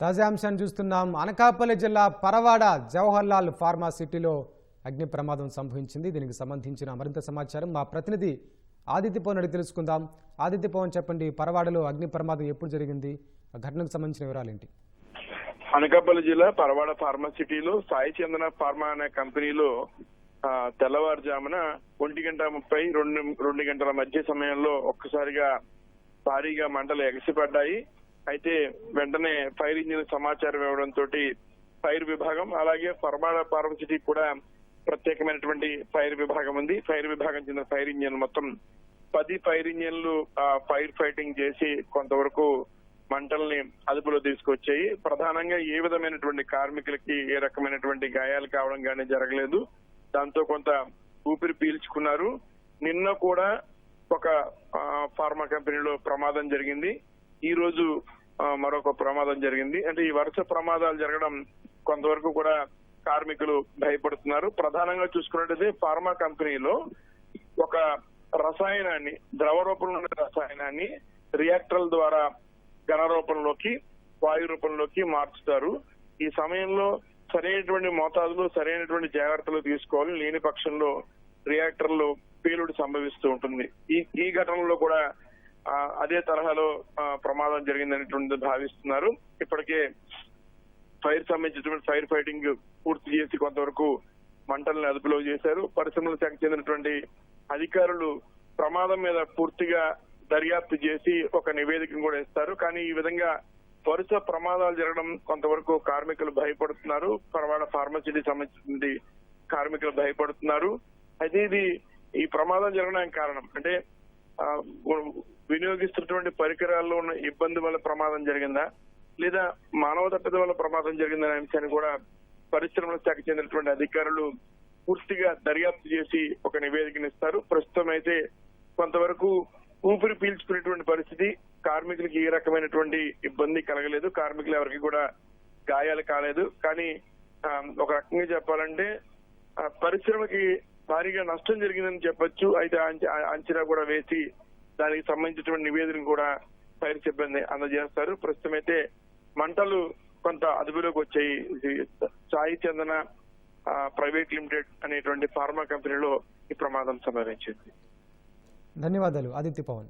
తాజా అంశాన్ని చూస్తున్నాం. అనకాపల్లి జిల్లా పరవాడ జవహర్లాల్ ఫార్మా సిటీలో అగ్ని ప్రమాదం సంభవించింది. దీనికి సంబంధించిన మరింత సమాచారం మా ప్రతినిధి ఆదిత్య పవన్ అడిగి తెలుసుకుందాం. ఆదిత్య పవన్, చెప్పండి, పరవాడలో అగ్ని ప్రమాదం ఎప్పుడు జరిగింది, ఆ ఘటనకు సంబంధించిన వివరాలు ఏంటి? అనకాపల్లి జిల్లా పరవాడ ఫార్మా సిటీలో సాయి చందన ఫార్మా అనే కంపెనీలో తెల్లవారుజామున 1:30 2 గంటల మధ్య సమయంలో ఒక్కసారిగా భారీగా మంటలు ఎగసిపడ్డాయి. అయితే వెంటనే ఫైర్ ఇంజిన్ సమాచారం ఇవ్వడంతో ఫైర్ విభాగం, అలాగే పరవాడ ఫార్మా సిటీ కూడా ప్రత్యేకమైనటువంటి ఫైర్ విభాగం ఉంది. ఫైర్ విభాగం చెందిన ఫైర్ ఇంజిన్ మొత్తం 10 ఫైర్ ఇంజిన్లు ఫైర్ ఫైటింగ్ చేసి కొంతవరకు మంటల్ని అదుపులో తీసుకొచ్చాయి. ప్రధానంగా ఏ విధమైనటువంటి కార్మికులకి ఏ రకమైనటువంటి గాయాలు కావడం కానీ జరగలేదు. దాంతో కొంత ఊపిరి పీల్చుకున్నారు. నిన్న కూడా ఒక ఫార్మా కంపెనీలో ప్రమాదం జరిగింది. ఈ రోజు మరొక ప్రమాదం జరిగింది. అంటే ఈ వరుస ప్రమాదాలు జరగడం కొంతవరకు కూడా కార్మికులు భయపడుతున్నారు. ప్రధానంగా చూసుకున్నట్టయితే ఫార్మా కంపెనీలో ఒక రసాయనాన్ని, ద్రవ రూపంలో ఉన్న రసాయనాన్ని రియాక్టర్ల ద్వారా ఘన రూపంలోకి, వాయు రూపంలోకి మార్చుతారు. ఈ సమయంలో సరైనటువంటి మోతాదులో సరైనటువంటి జాగ్రత్తలు తీసుకోవాలి. లేని పక్షంలో రియాక్టర్లు పేలుడు సంభవిస్తూ ఉంటుంది. ఈ ఘటనలో కూడా అదే తరహాలో ప్రమాదం జరిగిందనేటువంటిది భావిస్తున్నారు. ఇప్పటికే ఫైర్ సంబంధించినటువంటి ఫైర్ ఫైటింగ్ పూర్తి చేసి కొంతవరకు మంటలను అదుపులో చేశారు. పరిశ్రమల శాఖకు చెందినటువంటి అధికారులు ప్రమాదం మీద పూర్తిగా దర్యాప్తు చేసి ఒక నివేదికను కూడా ఇస్తారు. కానీ ఈ విధంగా వరుస ప్రమాదాలు జరగడం కొంతవరకు కార్మికులు భయపడుతున్నారు. పరవాడ ఫార్మసీకి సంబంధించిన కార్మికులు భయపడుతున్నారు. అయితే ఈ ప్రమాదం జరగడానికి కారణం అంటే వినియోగిస్తున్నటువంటి పరికరాల్లో ఉన్న ఇబ్బంది వల్ల ప్రమాదం జరిగిందా, లేదా మానవ తప్పిదం వల్ల ప్రమాదం జరిగిందనే అంశాన్ని కూడా పరిశ్రమల శాఖకు చెందినటువంటి అధికారులు పూర్తిగా దర్యాప్తు చేసి ఒక నివేదికను ఇస్తారు. ప్రస్తుతం అయితే కొంతవరకు ఊపిరి పీల్చుకునేటువంటి పరిస్థితి, కార్మికులకి ఏ రకమైనటువంటి ఇబ్బంది కలగలేదు. కార్మికులు ఎవరికి కూడా గాయాలు కాలేదు. కానీ ఒక రకంగా చెప్పాలంటే పరిశ్రమకి భారీగా నష్టం జరిగిందని చెప్పొచ్చు. అయితే అంచనా కూడా వేసి దానికి సంబంధించినటువంటి నివేదికను కూడా ఫైర్ సిబ్బంది అందజేస్తారు. ప్రస్తుతం అయితే మంటలు కొంత అదుపులోకి వచ్చాయి. సాయి చందన ప్రైవేట్ లిమిటెడ్ అనేటువంటి ఫార్మా కంపెనీలో ఈ ప్రమాదం సంభవించింది. ధన్యవాదాలు ఆదిత్య పవన్.